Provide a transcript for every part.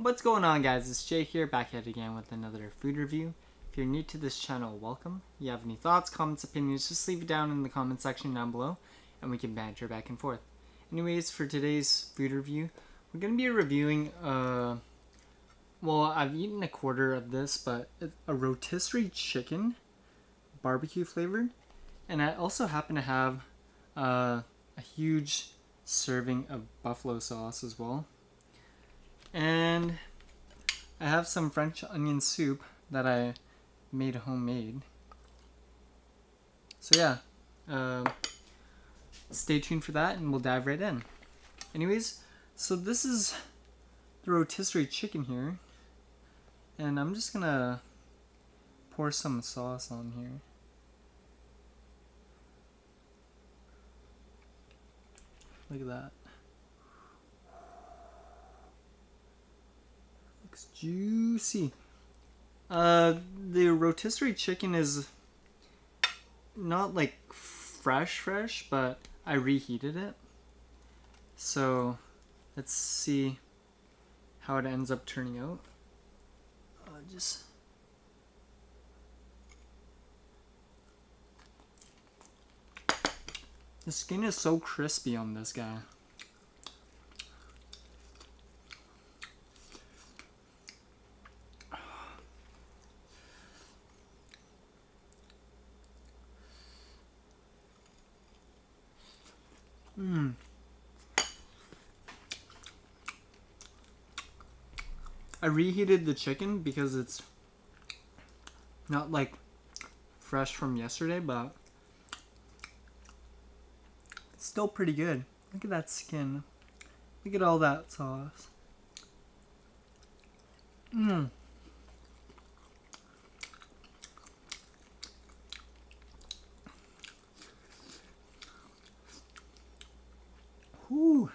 What's going on, guys? It's Jay here, back at it again with another food review. If you're new to this channel, welcome. If you have any thoughts, comments, opinions, just leave it down in the comment section down below and we can banter back and forth. Anyways, for today's food review, we're going to be reviewing, well, I've eaten a quarter of this, but a rotisserie chicken, barbecue flavored. And I also happen to have a huge serving of buffalo sauce as well. And I have some French onion soup that I made homemade. So yeah, stay tuned for that and we'll dive right in. Anyways, so this is the rotisserie chicken here. And I'm just gonna pour some sauce on here. Look at that. Looks juicy. The rotisserie chicken is not like fresh, but I reheated it. So let's see how it ends up turning out. The skin is so crispy on this guy. I reheated the chicken because it's not like fresh from yesterday, but it's still pretty good. Look at that skin. Look at all that sauce. Whew. Ooh.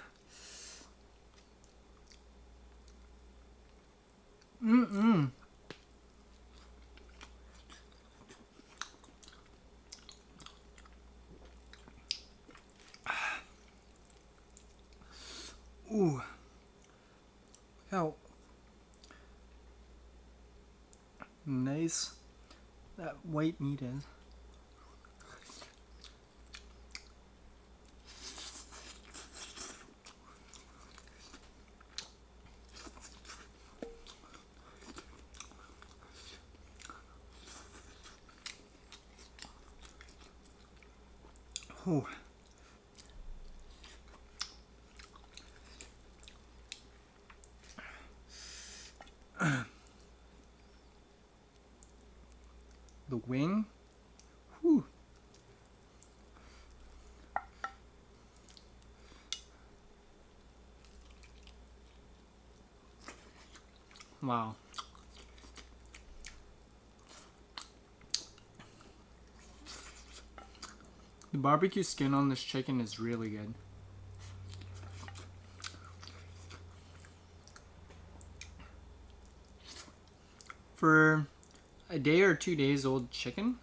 Look how nice that white meat is. Ooh. The wing. Whew. Wow. The barbecue skin on this chicken is really good. For a day or 2 days old chicken,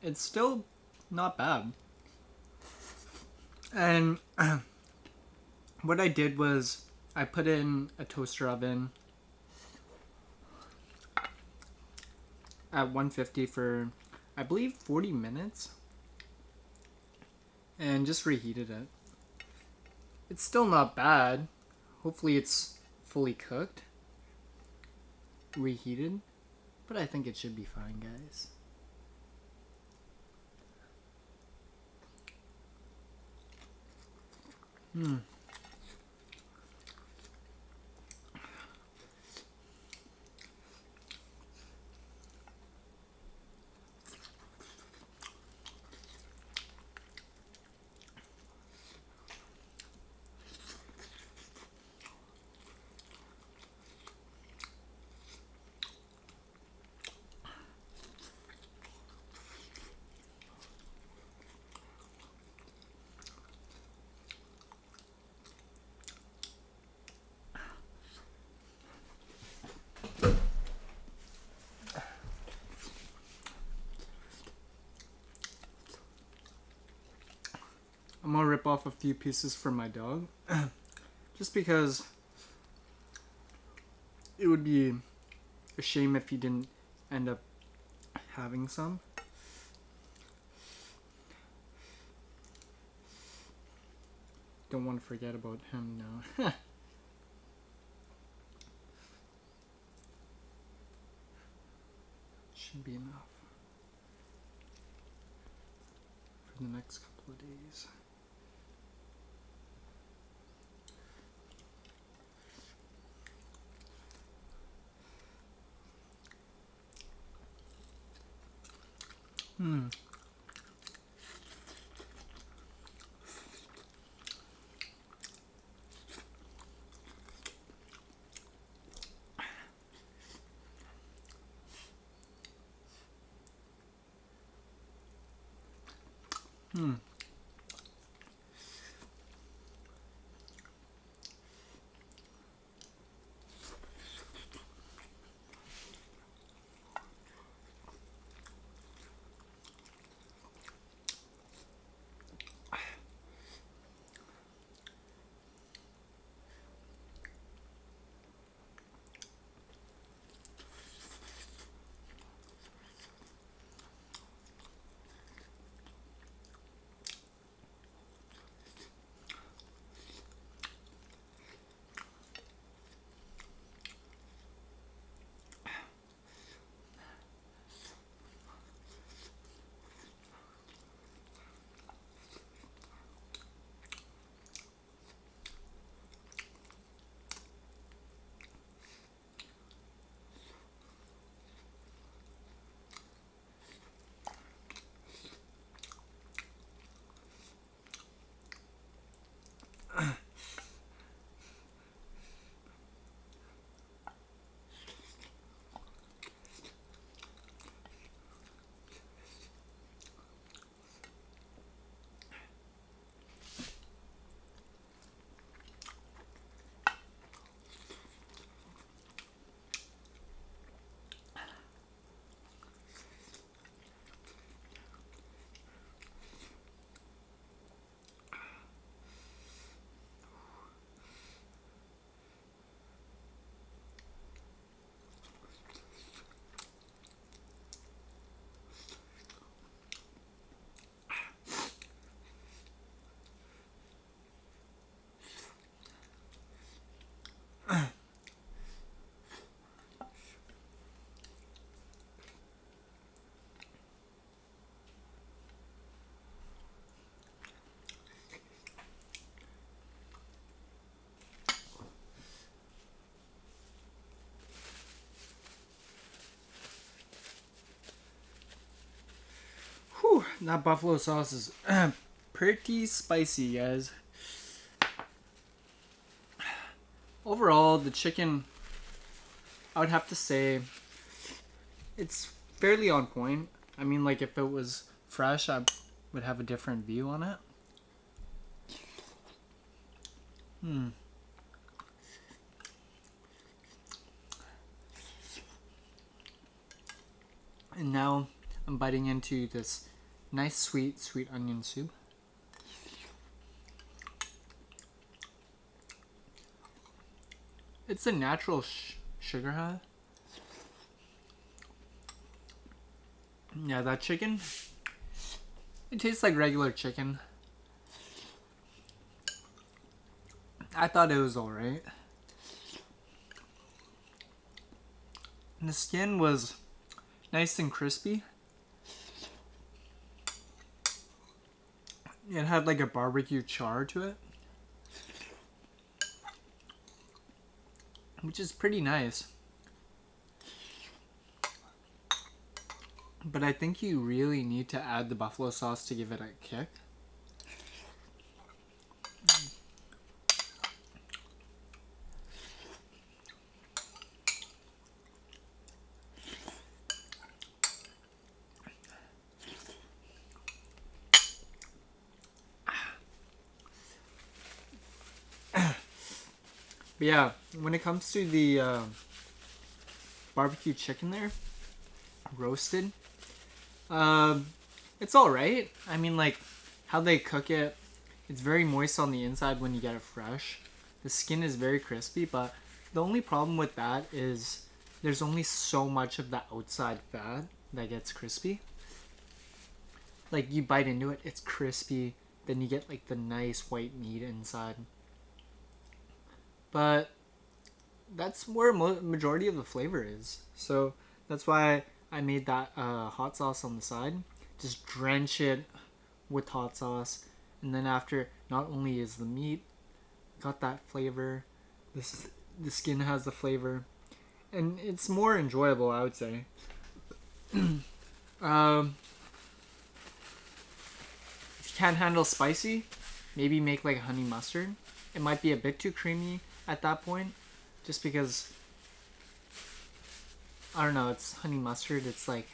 it's still not bad. And what I did was I put it in a toaster oven at 150 for, I believe, 40 minutes. And just reheated it. It's still not bad. Hopefully it's fully cooked. Reheated. But I think it should be fine, guys. I'm gonna rip off a few pieces for my dog. Just because it would be a shame if he didn't end up having some. Don't want to forget about him now. Should be enough for the next couple of days. Whew, that buffalo sauce is pretty spicy, guys. Overall, the chicken, I would have to say, it's fairly on point. I mean, like, if it was fresh, I would have a different view on it. And now I'm biting into this nice sweet onion soup. It's a natural sugar high. Yeah, that chicken, it tastes like regular chicken. I thought it was alright. And the skin was nice and crispy. It had like a barbecue char to it, which is pretty nice. But I think you really need to add the buffalo sauce to give it a kick. But yeah, when it comes to the barbecue chicken there, roasted, it's alright. I mean, like, how they cook it, it's very moist on the inside when you get it fresh. The skin is very crispy, but The only problem with that is there's only so much of the outside fat that gets crispy. Like you bite into it, it's crispy, then you get like the nice white meat inside. But that's where majority of the flavor is. So that's why I made that hot sauce on the side. Just drench it with hot sauce, and then after, not only is the meat got that flavor, the skin has the flavor, and it's more enjoyable, I would say. If you can't handle spicy, maybe make like honey mustard. It might be a bit too creamy at that point, just because I don't know. It's honey mustard. It's like,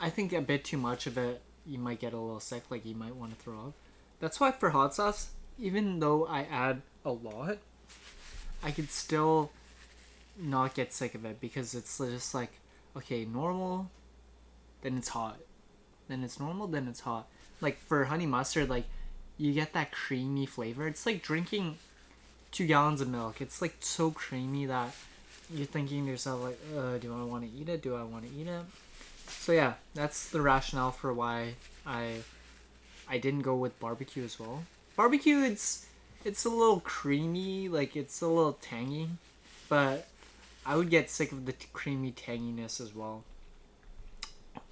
I think a bit too much of it, you might get a little sick. Like you might want to throw up. That's why for hot sauce, even though I add a lot, I could still not get sick of it, because it's just like, okay, normal, then it's hot, then it's normal, then it's hot. Like for honey mustard, like you get that creamy flavor. It's like drinking 2 gallons of milk. It's like so creamy that you're thinking to yourself like, do I want to eat it? Do I want to eat it? So yeah, that's the rationale for why I didn't go with barbecue as well. Barbecue, it's a little creamy, like it's a little tangy, but I would get sick of the creamy tanginess as well.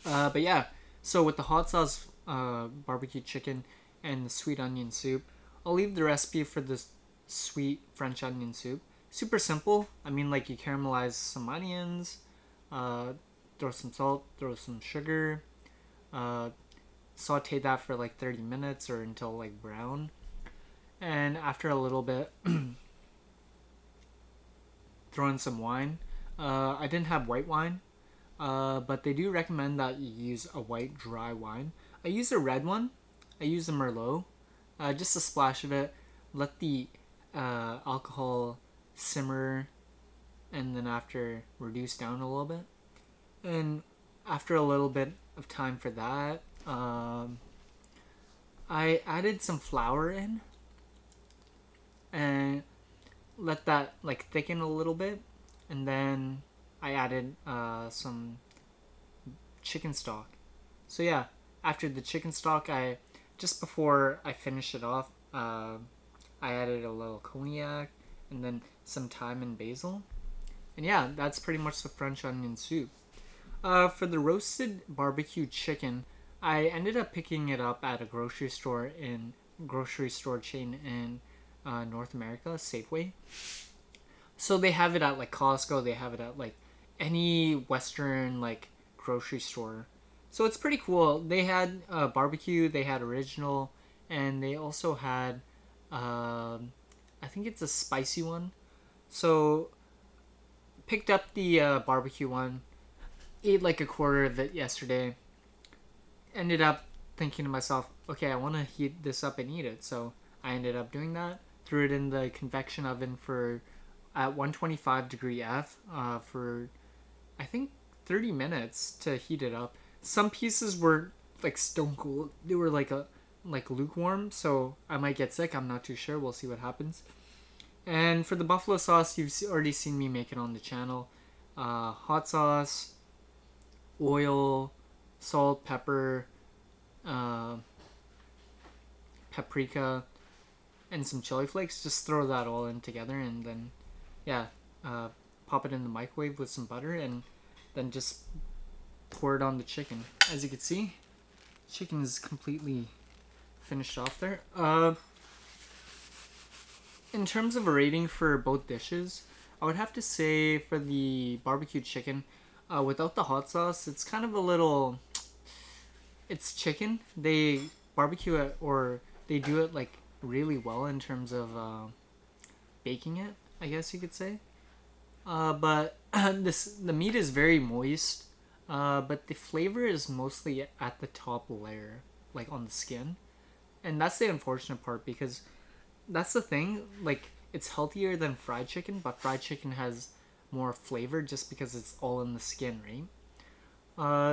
But yeah, so with the hot sauce barbecue chicken and the sweet onion soup, I'll leave the recipe for the sweet French onion soup. Super simple. I mean, like you caramelize some onions, throw some salt, throw some sugar, saute that for like 30 minutes or until like brown. And after a little bit, throw in some wine. I didn't have white wine, but they do recommend that you use a white dry wine. I use a red one. I use a Merlot. Just a splash of it. Let the alcohol simmer, and then after reduce down a little bit. And after a little bit of time for that, I added some flour in and let that like thicken a little bit, and then I added some chicken stock. So yeah, after the chicken stock, just before I finish it off, I added a little cognac and then some thyme and basil. And yeah, that's pretty much the French onion soup. For the roasted barbecue chicken, I ended up picking it up at a grocery store chain in North America, Safeway. So they have it at like Costco. They have it at like any Western like grocery store. So it's pretty cool. They had barbecue. They had original, and they also had I think it's a spicy one. So picked up the barbecue one. Ate like a quarter of it yesterday. Ended up thinking to myself, okay, I want to heat this up and eat it. So I ended up doing that. Threw it in the convection oven at 125 degree F for I think 30 minutes to heat it up. Some pieces were like stone cold. They were like lukewarm, so I might get sick. I'm not too sure. We'll see what happens. And for the buffalo sauce, you've already seen me make it on the channel. Hot sauce, oil, salt, pepper, paprika, and some chili flakes. Just throw that all in together, and then pop it in the microwave with some butter, and then just pour it on the chicken. As you can see, chicken is completely finished off there. In terms of a rating for both dishes, I would have to say for the barbecue chicken, without the hot sauce, it's kind of a little... It's chicken. They barbecue it, or they do it like really well in terms of baking it, I guess you could say. But the meat is very moist, but the flavor is mostly at the top layer, like on the skin. And that's the unfortunate part, because that's the thing, like, it's healthier than fried chicken, but fried chicken has more flavor just because it's all in the skin, right?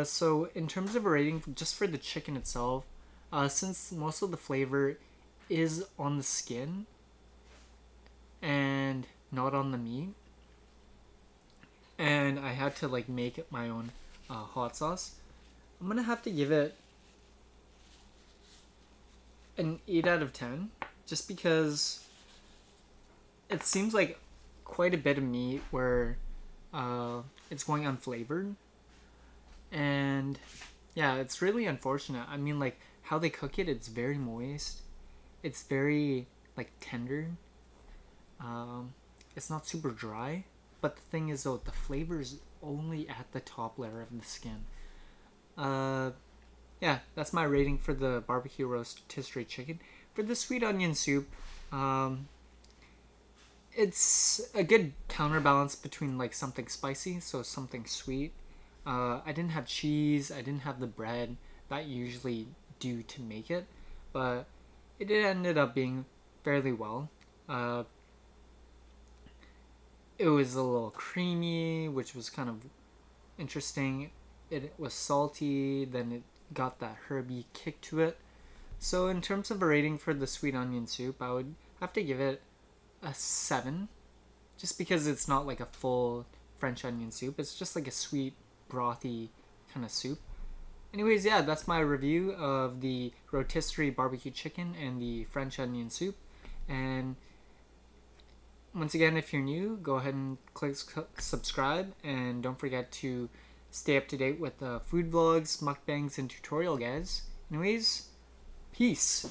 So in terms of a rating, just for the chicken itself, since most of the flavor is on the skin, and not on the meat. And I had to like make my own hot sauce. I'm gonna have to give it an 8 out of 10, just because it seems like quite a bit of meat where it's going unflavored. And yeah, it's really unfortunate. I mean, like, how they cook it, it's very moist. It's very, like, tender. It's not super dry. But the thing is, though, the flavor is only at the top layer of the skin. Yeah, that's my rating for the barbecue rotisserie chicken. For the sweet onion soup, it's a good counterbalance between, like, something spicy, so something sweet. I didn't have cheese, I didn't have the bread that you usually do to make it, but it ended up being fairly well. It was a little creamy, which was kind of interesting. It was salty, then it got that herby kick to it. So in terms of a rating for the sweet onion soup, I would have to give it a 7, just because it's not like a full French onion soup. It's just like a sweet, brothy kind of soup. Anyways, yeah, that's my review of the rotisserie barbecue chicken and the French onion soup. And once again, if you're new, go ahead and click subscribe, and don't forget to stay up to date with food vlogs, mukbangs, and tutorial guides. Anyways, peace.